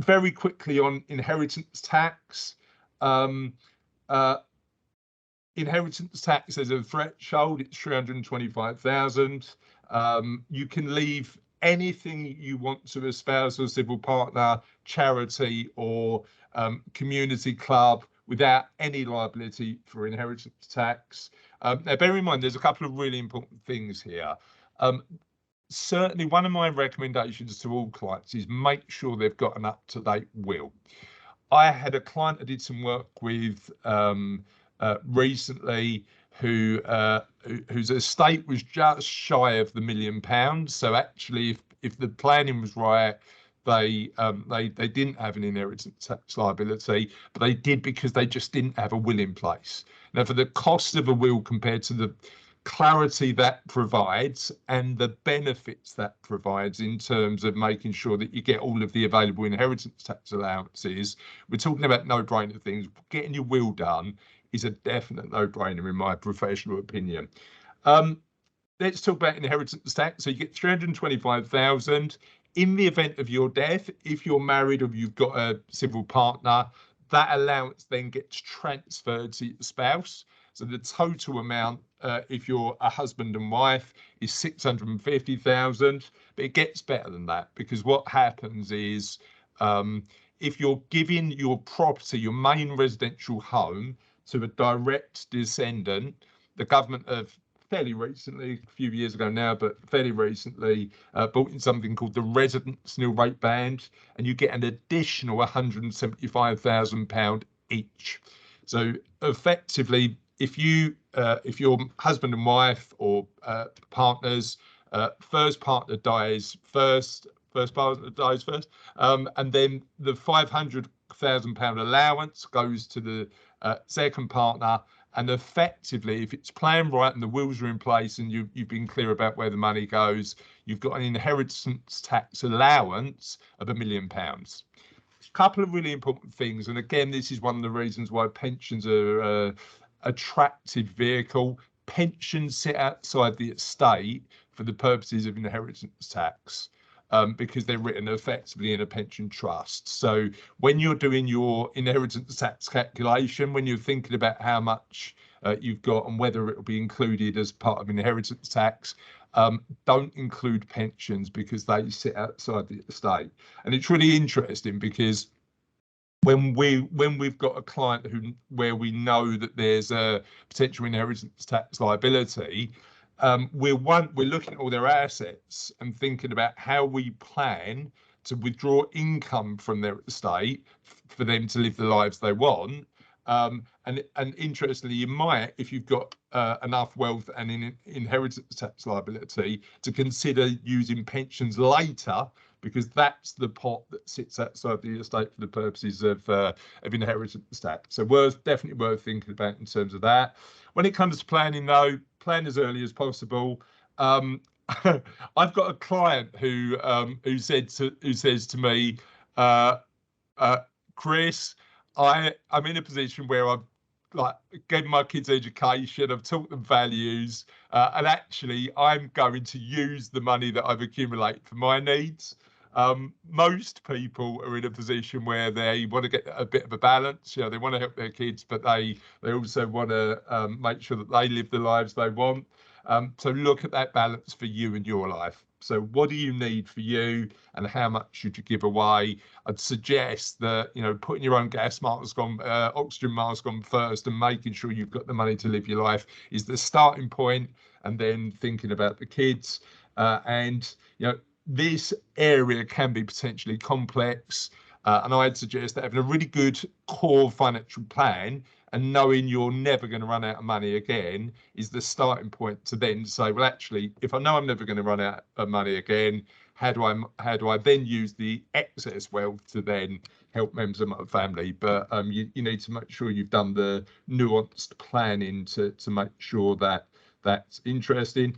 very quickly on inheritance tax. Inheritance tax as a threshold, it's 325,000. You can leave anything you want to a spouse or civil partner, charity or community club without any liability for inheritance tax. Now, bear in mind, there's a couple of really important things here. Certainly, one of my recommendations to all clients is make sure they've got an up-to-date will. I had a client I did some work with recently whose estate was just shy of the £1 million. So actually, if the planning was right, they didn't have an inheritance tax liability, but they did because they just didn't have a will in place. Now, for the cost of a will compared to the clarity that provides and the benefits that provides in terms of making sure that you get all of the available inheritance tax allowances, we're talking about no-brainer things. Getting your will done is a definite no-brainer in my professional opinion. Let's talk about inheritance tax. So you get 325,000 in the event of your death. If you're married or you've got a civil partner, that allowance then gets transferred to your spouse. So the total amount, if you're a husband and wife, is 650,000. But it gets better than that, because what happens is if you're giving your property, your main residential home, to a direct descendant, the government have fairly recently, a few years ago now, but fairly recently brought in something called the residence nil rate band, and you get an additional £175,000 each. So effectively, if you're husband and wife or partners, first partner dies first, and then the £500,000 allowance goes to the second partner. And effectively, if it's planned right and the wills are in place and you've been clear about where the money goes, you've got an inheritance tax allowance of £1 million. A couple of really important things, and again, this is one of the reasons why pensions are an attractive vehicle. Pensions sit outside the estate for the purposes of inheritance tax, because they're written effectively in a pension trust. So when you're doing your inheritance tax calculation, when you're thinking about how much you've got and whether it will be included as part of inheritance tax, don't include pensions because they sit outside the estate. And it's really interesting because when we've got a client where we know that there's a potential inheritance tax liability, we're looking at all their assets and thinking about how we plan to withdraw income from their estate for them to live the lives they want. And interestingly, you might, if you've got enough wealth and inheritance tax liability, to consider using pensions later, because that's the pot that sits outside the estate for the purposes of inheritance tax. So definitely worth thinking about in terms of that. When it comes to planning, though, plan as early as possible. I've got a client who says to me, Chris, I'm in a position where I've gave my kids education, I've taught them values, and actually I'm going to use the money that I've accumulated for my needs. Most people are in a position where they want to get a bit of a balance. They want to help their kids, but they also want to make sure that they live the lives they want. So look at that balance for you and your life. So what do you need for you, and how much should you give away? I'd suggest that, putting your own gas mask on, oxygen mask on first, and making sure you've got the money to live your life is the starting point, and then thinking about the kids. This area can be potentially complex, and I'd suggest that having a really good core financial plan and knowing you're never going to run out of money again is the starting point to then say, well, actually, if I know I'm never going to run out of money again, how do I then use the excess wealth to then help members of my family? But you need to make sure you've done the nuanced planning to make sure that that's interesting.